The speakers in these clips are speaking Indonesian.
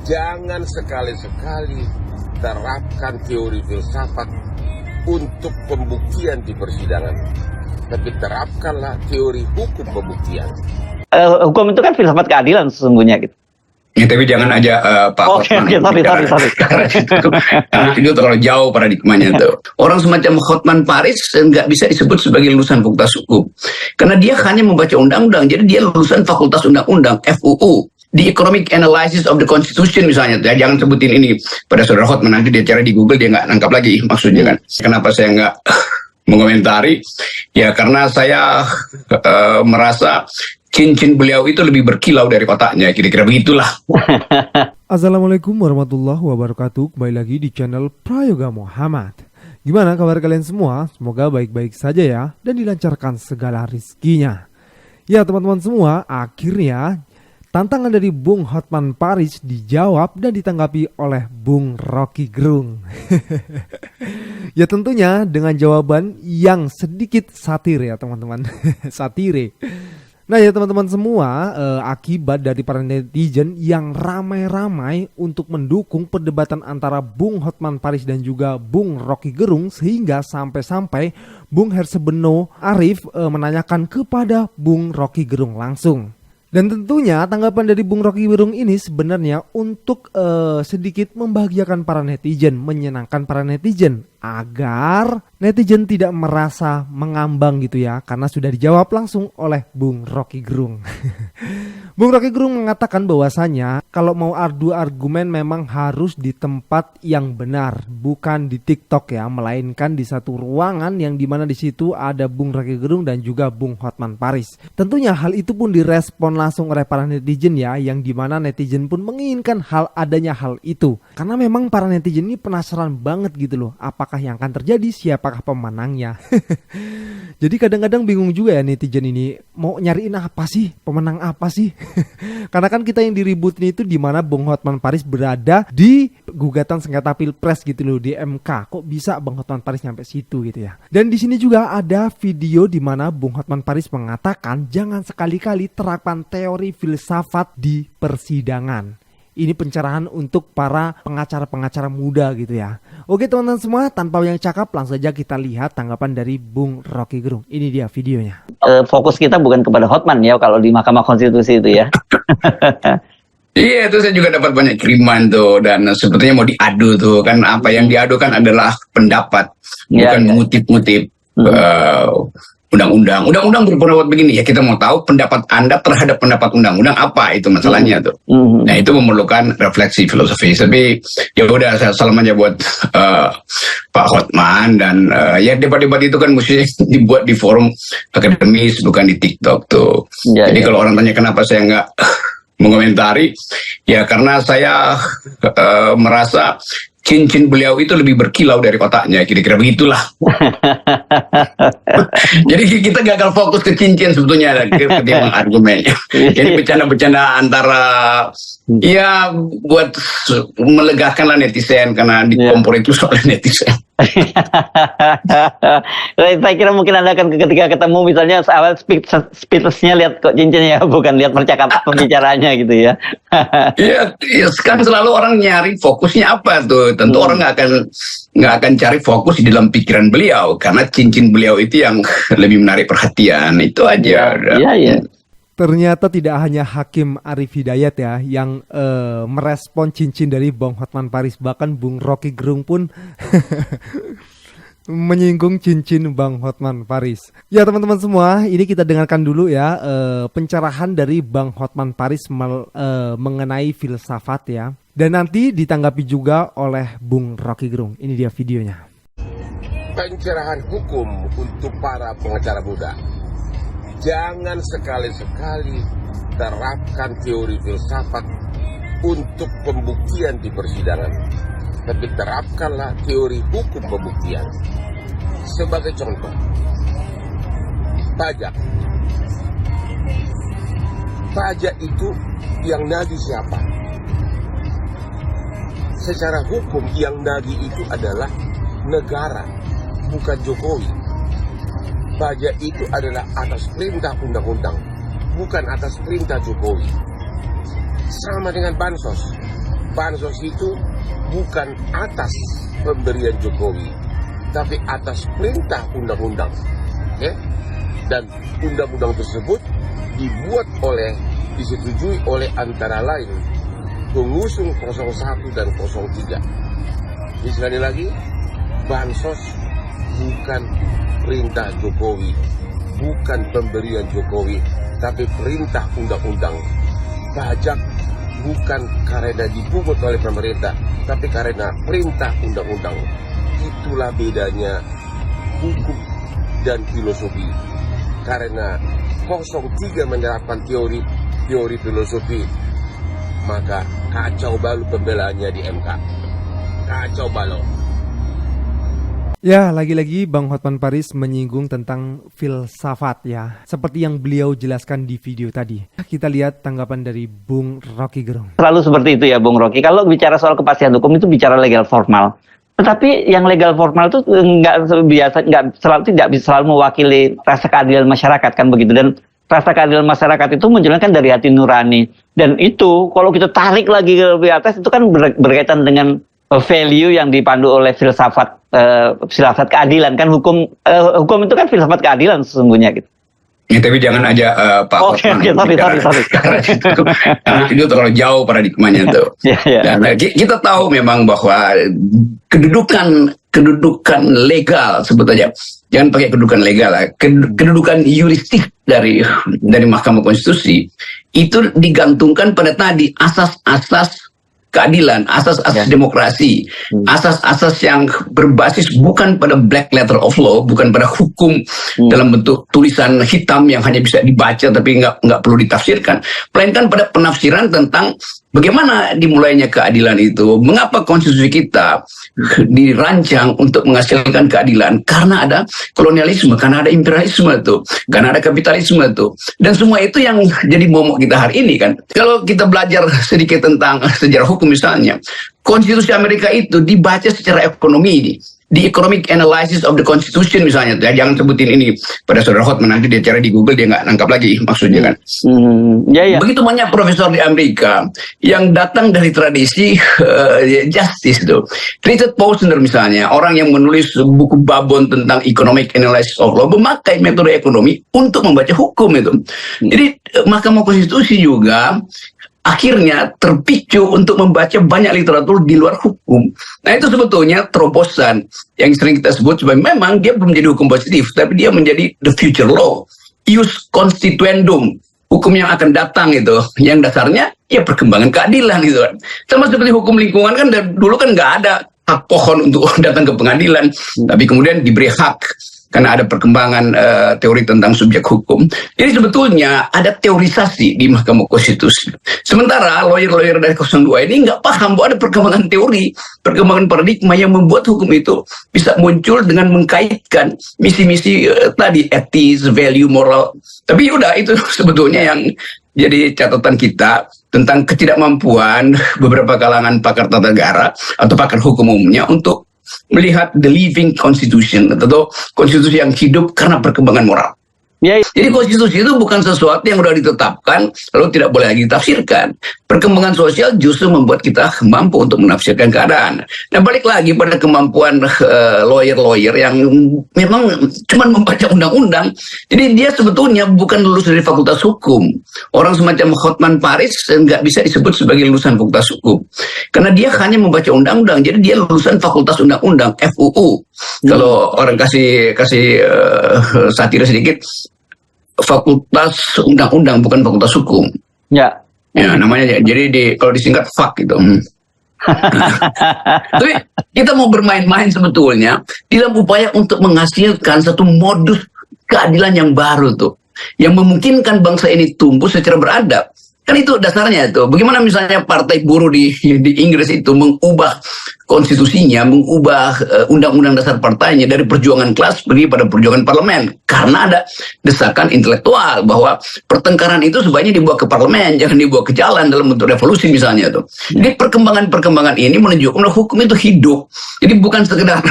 Jangan sekali-sekali terapkan teori filsafat untuk pembuktian di persidangan, tapi terapkanlah teori hukum pembuktian. Hukum itu kan filsafat keadilan sesungguhnya gitu. Ya, tapi jangan aja Pak Hotman. Sorry. Karena itu terlalu jauh paradigmanya tuh. Orang semacam Hotman Paris nggak bisa disebut sebagai lulusan fakultas hukum. Karena dia hanya membaca undang-undang. Jadi dia lulusan fakultas undang-undang, FUU. Di Economic Analysis of the Constitution misalnya. Ya, jangan sebutin ini pada saudara Hotman. Nanti dia cari di Google, dia nggak nangkap lagi maksudnya kan. Kenapa saya nggak mengomentari? Ya karena saya merasa cincin beliau itu lebih berkilau dari kotaknya, kira-kira begitulah. Assalamualaikum warahmatullahi wabarakatuh. Kembali lagi di channel Prayoga Muhammad. Gimana kabar kalian semua? Semoga baik-baik saja ya, dan dilancarkan segala rizkinya. Ya teman-teman semua, akhirnya tantangan dari Bung Hotman Paris dijawab dan ditanggapi oleh Bung Rocky Gerung. Ya tentunya dengan jawaban yang sedikit satir ya teman-teman. Satire. Nah ya teman-teman semua, akibat dari para netizen yang ramai-ramai untuk mendukung perdebatan antara Bung Hotman Paris dan juga Bung Rocky Gerung, sehingga sampai-sampai Bung Hersebeno Arif menanyakan kepada Bung Rocky Gerung langsung. Dan tentunya tanggapan dari Bung Rocky Gerung ini sebenarnya untuk sedikit membahagiakan para netizen, menyenangkan para netizen, agar netizen tidak merasa mengambang gitu ya, karena sudah dijawab langsung oleh Bung Rocky Gerung. Bung Rocky Gerung mengatakan bahwasanya kalau mau adu argumen memang harus di tempat yang benar, bukan di TikTok ya, melainkan di satu ruangan yang dimana di situ ada Bung Rocky Gerung dan juga Bung Hotman Paris. Tentunya hal itu pun direspon langsung oleh para netizen ya, yang dimana netizen pun menginginkan adanya hal itu, karena memang para netizen ini penasaran banget gitu loh, apakah yang akan terjadi, siapakah pemenangnya. Jadi kadang-kadang bingung juga ya netizen ini, mau nyariin apa sih, pemenang apa sih. Karena kan kita yang diributin itu di mana Bung Hotman Paris berada di gugatan sengketa Pilpres gitu loh, di MK. Kok bisa Bung Hotman Paris nyampe situ gitu ya. Dan di sini juga ada video di mana Bung Hotman Paris mengatakan jangan sekali-kali terapkan teori filsafat di persidangan. Ini pencerahan untuk para pengacara-pengacara muda gitu ya. Oke teman-teman semua, tanpa yang cakap langsung saja kita lihat tanggapan dari Bung Rocky Gerung. Ini dia videonya. Fokus kita bukan kepada Hotman ya kalau di Mahkamah Konstitusi itu ya. Iya, itu saya juga dapat banyak kiriman tuh, dan sebetulnya mau diadu tuh kan, apa yang diadu kan adalah pendapat, bukan mengutip-ngutip undang-undang. Undang-undang berpendapat begini ya, kita mau tahu pendapat Anda terhadap pendapat undang-undang apa, itu masalahnya tuh. Nah itu memerlukan refleksi filosofis. Tapi ya udah, saya salam aja buat Pak Hotman, dan ya debat-debat itu kan mesti dibuat di forum akademis, bukan di TikTok tuh. Jadi kalau orang tanya kenapa saya nggak mengomentari, ya karena saya merasa cincin beliau itu lebih berkilau dari kotaknya, kira-kira begitulah. Jadi kita gagal fokus ke cincin sebetulnya ketimbang argumennya. Jadi bercanda-bercanda antara ya buat melegakan lah netizen, karena dikompor itu soal netizen. Saya kira mungkin Anda akan ketika ketemu misalnya awal speechless-nya lihat kok cincinnya, bukan lihat percakapan pembicaranya gitu ya. Iya, kan selalu orang nyari fokusnya apa tuh. Tentu orang nggak akan cari fokus di dalam pikiran beliau, karena cincin beliau itu yang lebih menarik perhatian, itu aja. Iya. Ternyata tidak hanya Hakim Arif Hidayat ya yang merespon cincin dari Bung Hotman Paris, bahkan Bung Rocky Gerung pun menyinggung cincin Bang Hotman Paris. Ya teman-teman semua, ini kita dengarkan dulu ya pencerahan dari Bang Hotman Paris mengenai filsafat ya. Dan nanti ditanggapi juga oleh Bung Rocky Gerung. Ini dia videonya. Pencerahan hukum untuk para pengacara muda. Jangan sekali-sekali terapkan teori filsafat untuk pembuktian di persidangan, tapi terapkanlah teori hukum pembuktian. Sebagai contoh, pajak. Pajak itu yang nagih siapa? Secara hukum yang nagih itu adalah negara, bukan Jokowi. Pajak itu adalah atas perintah undang-undang, bukan atas perintah Jokowi. Sama dengan bansos. bansos itu bukan atas pemberian Jokowi, tapi atas perintah undang-undang. Oke? Dan undang-undang tersebut disetujui oleh antara lain pengusung 01 dan 03. Ini sekali lagi, bansos bukan perintah Jokowi, bukan pemberian Jokowi, tapi perintah undang-undang. Pajak bukan karena dipungut oleh pemerintah, tapi karena perintah undang-undang. Itulah bedanya hukum dan filosofi. Karena 03 menerapkan teori filosofi, maka kacau balau pembelaannya di MK. Kacau balau. Ya, lagi-lagi Bang Hotman Paris menyinggung tentang filsafat ya, seperti yang beliau jelaskan di video tadi. Kita lihat tanggapan dari Bung Rocky Gerung. Selalu seperti itu ya Bung Rocky. Kalau bicara soal kepastian hukum itu bicara legal formal. Tetapi yang legal formal itu tidak bisa selalu mewakili rasa keadilan masyarakat kan begitu. Dan rasa keadilan masyarakat itu munculnya kan dari hati nurani. Dan itu kalau kita tarik lagi ke lebih atas itu kan berkaitan dengan value yang dipandu oleh filsafat keadilan kan. Hukum itu kan filsafat keadilan sesungguhnya gitu. Ya, tapi jangan aja Pak Hotman. Sorry. Karena itu terlalu jauh paradigmanya tuh. Dan kita tahu memang bahwa kedudukan legal, sebut aja, jangan pakai kedudukan legal lah, kedudukan yuristik dari Mahkamah Konstitusi itu digantungkan pada tadi asas-asas keadilan, asas-asas demokrasi, asas-asas yang berbasis bukan pada black letter of law, bukan pada hukum dalam bentuk tulisan hitam yang hanya bisa dibaca tapi nggak perlu ditafsirkan, melainkan pada penafsiran tentang bagaimana dimulainya keadilan itu, mengapa konstitusi kita dirancang untuk menghasilkan keadilan, karena ada kolonialisme, karena ada imperialisme tuh, karena ada kapitalisme tuh, dan semua itu yang jadi momok kita hari ini kan. Kalau kita belajar sedikit tentang sejarah hukum misalnya, konstitusi Amerika itu dibaca secara ekonomi di Economic Analysis of the Constitution misalnya tuh, ya, jangan sebutin ini pada saudara Hotman, nanti dia cari di Google dia nggak nangkap lagi maksudnya kan. Begitu banyak profesor di Amerika yang datang dari tradisi justice itu. Richard Posner misalnya, orang yang menulis buku babon tentang Economic Analysis of Law, memakai metode ekonomi untuk membaca hukum itu. Jadi Mahkamah Konstitusi juga akhirnya terpicu untuk membaca banyak literatur di luar hukum. Nah itu sebetulnya terobosan yang sering kita sebut sebagai, memang dia belum menjadi hukum positif, tapi dia menjadi the future law, ius constituendum, hukum yang akan datang itu, yang dasarnya ya perkembangan keadilan gitu kan. Sama seperti hukum lingkungan kan dulu kan nggak ada hak pohon untuk datang ke pengadilan, tapi kemudian diberi hak karena ada perkembangan teori tentang subjek hukum. Jadi sebetulnya ada teorisasi di Mahkamah Konstitusi. Sementara lawyer-lawyer dari 02 ini nggak paham bahwa ada perkembangan teori, perkembangan paradigma yang membuat hukum itu bisa muncul dengan mengkaitkan misi-misi tadi, etis, value, moral. Tapi udah itu sebetulnya yang jadi catatan kita tentang ketidakmampuan beberapa kalangan pakar tata negara atau pakar hukum umumnya untuk melihat the living constitution atau konstitusi yang hidup karena perkembangan moral. Jadi konstitusi itu bukan sesuatu yang sudah ditetapkan lalu tidak boleh lagi ditafsirkan. Perkembangan sosial justru membuat kita mampu untuk menafsirkan keadaan. Nah balik lagi pada kemampuan lawyer-lawyer yang memang cuma membaca undang-undang. Jadi dia sebetulnya bukan lulus dari fakultas hukum. Orang semacam Hotman Paris nggak bisa disebut sebagai lulusan fakultas hukum. Karena dia hanya membaca undang-undang. Jadi dia lulusan fakultas undang-undang, FUU. Kalau orang kasih satir sedikit, fakultas undang-undang bukan fakultas hukum. Ya namanya. Jadi kalau disingkat FAK gitu. Tapi kita mau bermain-main sebetulnya dalam upaya untuk menghasilkan satu modus keadilan yang baru tuh, yang memungkinkan bangsa ini tumbuh secara beradab. Kan itu dasarnya itu. Bagaimana misalnya partai buruh di Inggris itu mengubah konstitusinya, mengubah undang-undang dasar partainya dari perjuangan kelas pergi pada perjuangan parlemen. Karena ada desakan intelektual bahwa pertengkaran itu sebaiknya dibawa ke parlemen, jangan dibawa ke jalan dalam bentuk revolusi misalnya tuh. Jadi perkembangan-perkembangan ini menunjukkan bahwa hukum itu hidup. Jadi bukan sekedar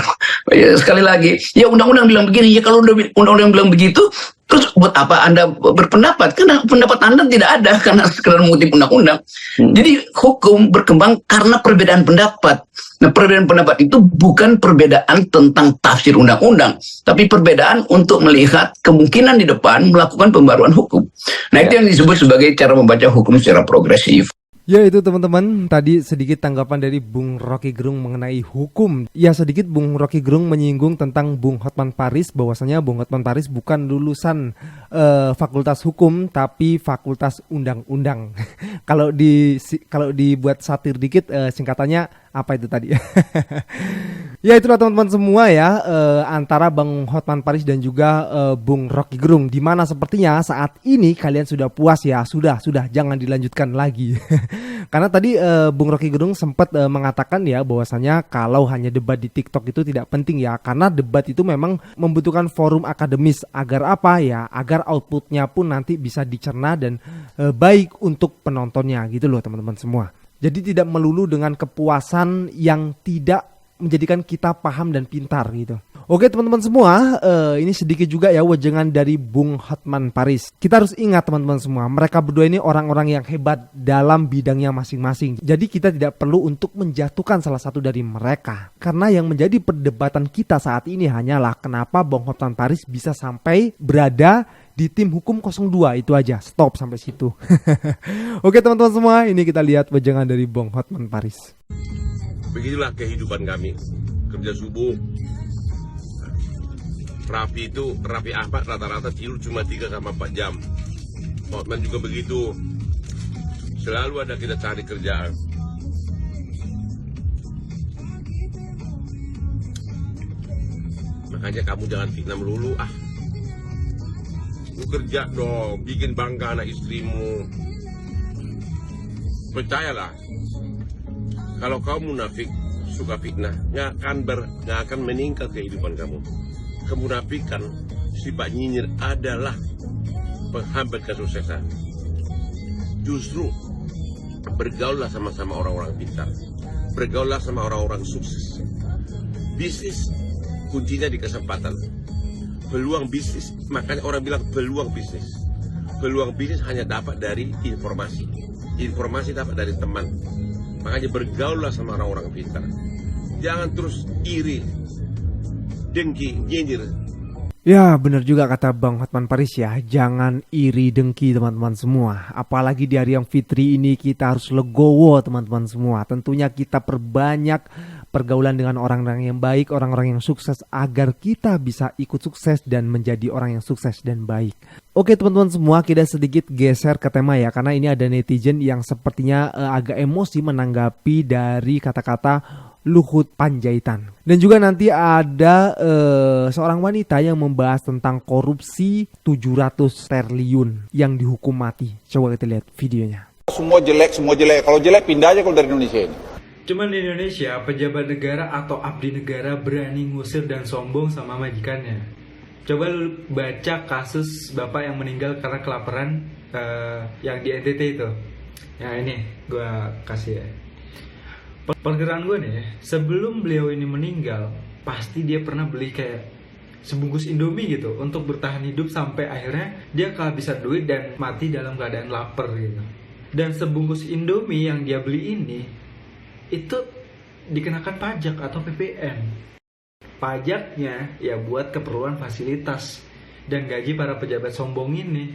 sekali lagi, ya undang-undang bilang begini, ya kalau undang-undang bilang begitu, Terus buat apa Anda berpendapat? Karena pendapat Anda tidak ada karena sekedar mengutip undang-undang. Jadi hukum berkembang karena perbedaan pendapat. Nah, perbedaan pendapat itu bukan perbedaan tentang tafsir undang-undang, tapi perbedaan untuk melihat kemungkinan di depan melakukan pembaruan hukum. Nah, itu yang disebut sebagai cara membaca hukum secara progresif. Ya itu teman-teman, tadi sedikit tanggapan dari Bung Rocky Gerung mengenai hukum. Ya sedikit Bung Rocky Gerung menyinggung tentang Bung Hotman Paris, bahwasanya Bung Hotman Paris bukan lulusan fakultas hukum tapi fakultas undang-undang. Kalau dibuat satir dikit singkatannya apa itu tadi? Ya itulah teman-teman semua ya, antara Bung Hotman Paris dan juga Bung Rocky Gerung, dimana sepertinya saat ini kalian sudah puas ya, sudah jangan dilanjutkan lagi. Karena tadi Bung Rocky Gerung sempat mengatakan ya bahwasanya kalau hanya debat di TikTok itu tidak penting ya, karena debat itu memang membutuhkan forum akademis agar apa ya, agar outputnya pun nanti bisa dicerna dan baik untuk penontonnya gitu loh teman-teman semua. Jadi tidak melulu dengan kepuasan yang tidak menjadikan kita paham dan pintar gitu. Oke teman-teman semua, ini sedikit juga ya wejangan dari Bung Hotman Paris. Kita harus ingat teman-teman semua, mereka berdua ini orang-orang yang hebat dalam bidangnya masing-masing. Jadi kita tidak perlu untuk menjatuhkan salah satu dari mereka. Karena yang menjadi perdebatan kita saat ini hanyalah kenapa Bung Hotman Paris bisa sampai berada di tim hukum 02, itu aja, stop sampai situ. Oke teman-teman semua, ini kita lihat wejangan dari Bung Hotman Paris. Begitulah kehidupan kami, kerja subuh. Raffi Ahmad rata-rata tidur cuma 3-4 jam. Hotman juga begitu. Selalu ada kita cari kerjaan. Makanya kamu jangan fitnah melulu ah. Lu kerja dong, bikin bangga anak istrimu. Percayalah, kalau kamu munafik, suka fitnah, nggak akan meningkat kehidupan kamu. Kemunafikan, sifat nyinyir adalah penghambat kesuksesan. Justru bergaullah sama-sama orang-orang pintar, bergaullah sama orang-orang sukses. Bisnis kuncinya di kesempatan. Peluang bisnis, makanya orang bilang peluang bisnis. Peluang bisnis hanya dapat dari informasi. Informasi dapat dari teman. Makanya bergaullah sama orang-orang pintar. Jangan terus iri, dengki, nyinyir. Ya benar juga kata Bang Hotman Paris ya, jangan iri dengki teman-teman semua. Apalagi di hari yang fitri ini kita harus legowo teman-teman semua. Tentunya kita perbanyak pergaulan dengan orang-orang yang baik, orang-orang yang sukses agar kita bisa ikut sukses dan menjadi orang yang sukses dan baik. Oke teman-teman semua, kita sedikit geser ke tema ya, karena ini ada netizen yang sepertinya agak emosi menanggapi dari kata-kata Luhut Panjaitan. Dan juga nanti ada seorang wanita yang membahas tentang korupsi 700 triliun yang dihukum mati. Coba kita lihat videonya. Semua jelek. Kalau jelek pindah aja kalau dari Indonesia ini. Cuman di Indonesia, pejabat negara atau abdi negara berani ngusir dan sombong sama majikannya. Coba lu baca kasus bapak yang meninggal karena kelaparan yang di NTT itu. Ya ini gue kasih ya. Perkiraan gue nih, sebelum beliau ini meninggal, pasti dia pernah beli kayak sebungkus Indomie gitu untuk bertahan hidup sampai akhirnya dia kehabisan duit dan mati dalam keadaan lapar gitu. Dan sebungkus Indomie yang dia beli ini itu dikenakan pajak atau PPN. Pajaknya ya buat keperluan fasilitas dan gaji para pejabat sombong ini,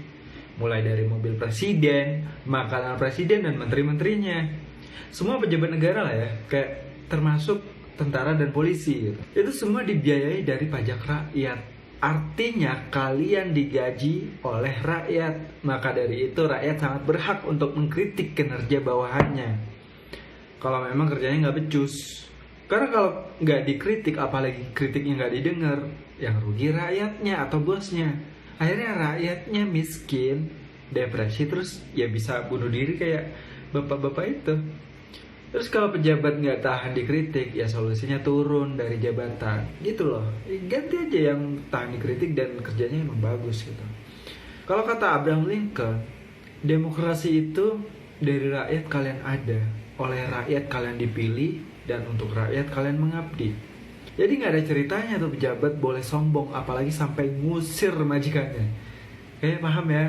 mulai dari mobil presiden, makanan presiden dan menteri-menterinya. Semua pejabat negara lah ya, kayak termasuk tentara dan polisi gitu. Itu semua dibiayai dari pajak rakyat. Artinya kalian digaji oleh rakyat. Maka dari itu rakyat sangat berhak untuk mengkritik kinerja bawahannya. Kalau memang kerjanya nggak becus. Karena kalau nggak dikritik, apalagi kritiknya nggak didengar, yang rugi rakyatnya atau bosnya. Akhirnya rakyatnya miskin, depresi, terus ya bisa bunuh diri kayak bapak-bapak itu. Terus kalau pejabat nggak tahan dikritik, ya solusinya turun dari jabatan, gitu loh. Ganti aja yang tahan dikritik dan kerjanya emang bagus gitu. Kalau kata Abraham Lincoln, demokrasi itu dari rakyat kalian ada, oleh rakyat kalian dipilih, dan untuk rakyat kalian mengabdi. Jadi nggak ada ceritanya tuh pejabat boleh sombong, apalagi sampai ngusir majikannya. Kayaknya paham ya.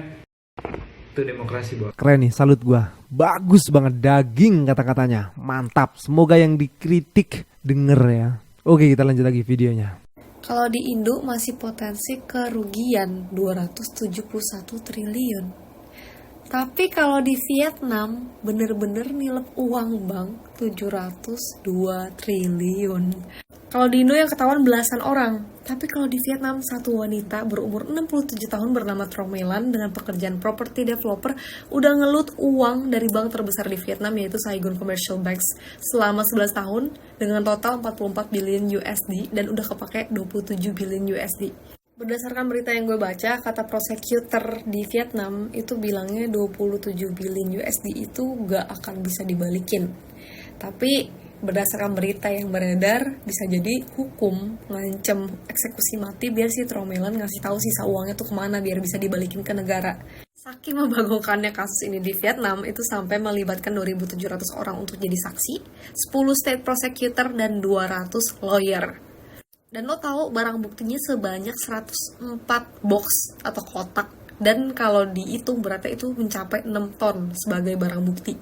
Itu demokrasi, Bos. Keren nih, salut gua. Bagus banget, daging kata-katanya. Mantap. Semoga yang dikritik denger ya. Oke, kita lanjut lagi videonya. Kalau di Indo masih potensi kerugian 271 triliun. Tapi kalau di Vietnam bener-bener nilep uang bank 702 triliun. Kalau di Indo yang ketahuan belasan orang. Tapi kalau di Vietnam satu wanita berumur 67 tahun bernama Trong Melan dengan pekerjaan property developer udah ngelut uang dari bank terbesar di Vietnam yaitu Saigon Commercial Banks selama 11 tahun dengan total 44 billion USD dan udah kepake 27 billion USD. Berdasarkan berita yang gue baca, kata prosecutor di Vietnam itu bilangnya 27 billion USD itu gak akan bisa dibalikin. Tapi berdasarkan berita yang beredar, bisa jadi hukum ngancem eksekusi mati biar si Trong Melan ngasih tahu sisa uangnya tuh kemana biar bisa dibalikin ke negara. Saking membagongkannya kasus ini di Vietnam, itu sampai melibatkan 2.700 orang untuk jadi saksi, 10 state prosecutor, dan 200 lawyer. Dan lo tahu barang buktinya sebanyak 104 box atau kotak. Dan kalau dihitung beratnya itu mencapai 6 ton sebagai barang bukti.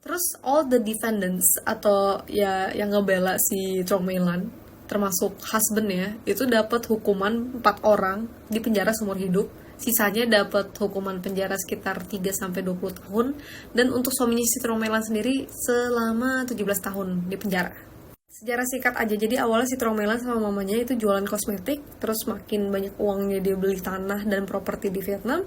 Terus all the defendants atau ya yang ngebela si Trong Melan, termasuk husbandnya, itu dapat hukuman 4 orang di penjara seumur hidup. Sisanya dapat hukuman penjara sekitar 3-20 tahun. Dan untuk suaminya si Trong Melan sendiri selama 17 tahun di penjara. Sejarah singkat aja, jadi awalnya si Trong Melan sama mamanya itu jualan kosmetik, terus makin banyak uangnya dia beli tanah dan properti di Vietnam,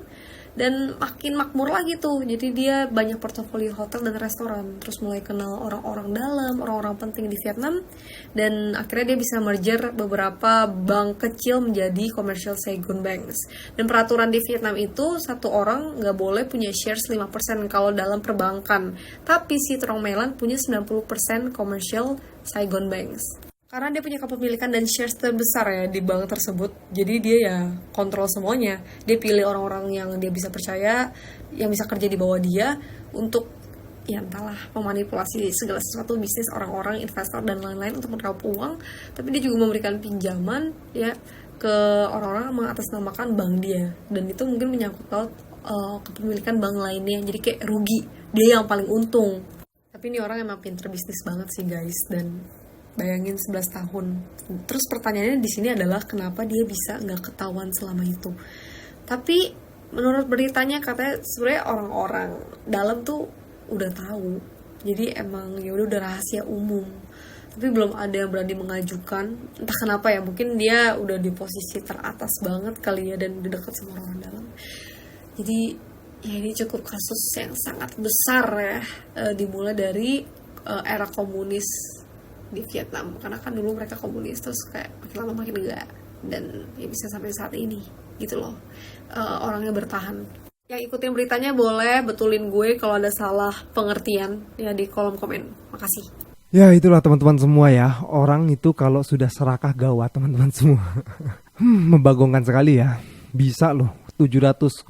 dan makin makmur lagi tuh, jadi dia banyak portofolio hotel dan restoran, terus mulai kenal orang-orang dalam, orang-orang penting di Vietnam, dan akhirnya dia bisa merger beberapa bank kecil menjadi Commercial Saigon Banks. Dan peraturan di Vietnam itu, satu orang nggak boleh punya shares 5% kalau dalam perbankan, tapi si Trong Melan punya 90% Commercial Saigon Banks. Karena dia punya kepemilikan dan shares terbesar ya di bank tersebut, jadi dia ya kontrol semuanya. Dia pilih orang-orang yang dia bisa percaya, yang bisa kerja di bawah dia untuk ya entahlah memanipulasi segala sesuatu bisnis orang-orang, investor dan lain-lain untuk meraup uang. Tapi dia juga memberikan pinjaman ya ke orang-orang mengatasnamakan bank dia, dan itu mungkin menyangkut paut kepemilikan bank lainnya. Jadi kayak rugi, dia yang paling untung. Tapi ini orang emang pinter bisnis banget sih guys, dan bayangin 11 tahun. Terus pertanyaannya di sini adalah kenapa dia bisa nggak ketahuan selama itu. Tapi menurut beritanya katanya sebenarnya orang-orang dalam tuh udah tahu. Jadi emang ya udah rahasia umum. Tapi belum ada yang berani mengajukan. Entah kenapa ya, mungkin dia udah di posisi teratas banget kali ya dan udah dekat sama orang dalam. Jadi ya ini cukup kasus yang sangat besar ya. Dimulai dari era komunis di Vietnam, karena kan dulu mereka komunis, terus kayak makin lama makin enggak, dan ya bisa sampai saat ini gitu loh. Orangnya bertahan. Yang ikutin beritanya boleh betulin gue kalau ada salah pengertian ya di kolom komen. Makasih. Ya itulah teman-teman semua ya, orang itu kalau sudah serakah gawat teman-teman semua. Membagongkan sekali ya. Bisa loh 702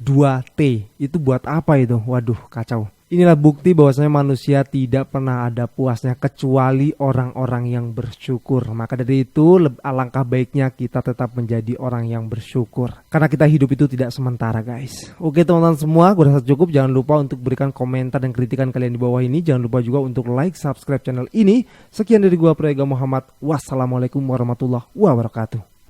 T, itu buat apa itu? Waduh kacau. Inilah bukti bahwasanya manusia tidak pernah ada puasnya kecuali orang-orang yang bersyukur. Maka dari itu alangkah baiknya kita tetap menjadi orang yang bersyukur. Karena kita hidup itu tidak sementara guys. Oke teman-teman semua, gue rasa cukup. Jangan lupa untuk berikan komentar dan kritikan kalian di bawah ini. Jangan lupa juga untuk like, subscribe channel ini. Sekian dari gue Prayoga Muhammad. Wassalamualaikum warahmatullahi wabarakatuh.